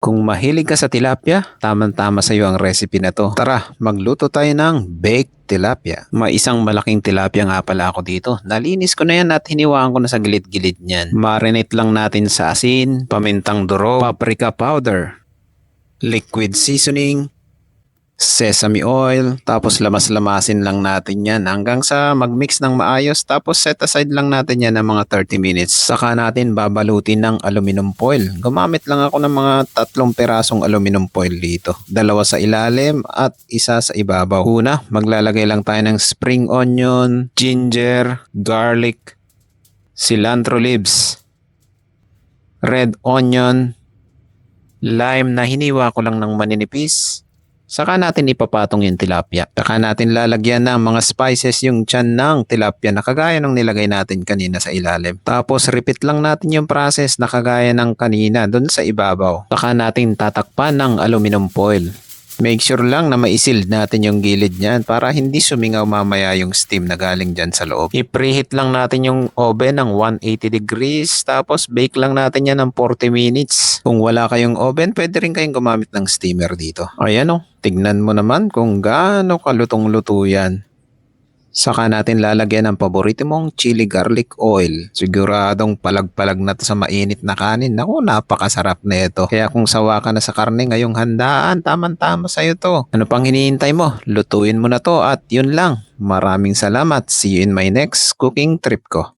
Kung mahilig ka sa tilapia, tamang-tama sa iyo ang recipe na to. Tara, magluto tayo ng baked tilapia. May isang malaking tilapia nga pala ako dito. Nalinis ko na yan at hiniwaan ko na sa gilid-gilid niyan. Marinate lang natin sa asin, pamintang durog, paprika powder, liquid seasoning, sesame oil, tapos lamas-lamasin lang natin yan hanggang sa mag-mix ng maayos, tapos set aside lang natin yan ng mga 30 minutes. Saka natin babalutin ng aluminum foil. Gumamit lang ako ng mga 3 perasong aluminum foil dito. 2 sa ilalim at 1 sa ibabaw. Una, maglalagay lang tayo ng spring onion, ginger, garlic, cilantro leaves, red onion, lime na hiniwa ko lang ng maninipis. Saka natin ipapatong yung tilapia. Saka natin lalagyan ng mga spices yung tiyan ng tilapia na kagaya ng nilagay natin kanina sa ilalim. Tapos repeat lang natin yung process na kagaya ng kanina dun sa ibabaw. Saka natin tatakpan ng aluminum foil. Make sure lang na maisil natin yung gilid niyan para hindi sumingaw mamaya yung steam na galing dyan sa loob. I-preheat lang natin yung oven ng 180 degrees tapos bake lang natin yan ng 40 minutes. Kung wala kayong oven, pwede rin kayong gumamit ng steamer dito. Ayan o, tignan mo naman kung gaano kalutong-luto yan. Saka natin lalagyan ng paborito mong chili garlic oil. Siguradong palag-palag na to sa mainit na kanin. Naku, napakasarap na ito. Kaya kung sawa ka na sa karne ngayong handaan, tamang-tama sa'yo to. Ano pang hinihintay mo? Lutuin mo na to at yun lang. Maraming salamat. See you in my next cooking trip ko.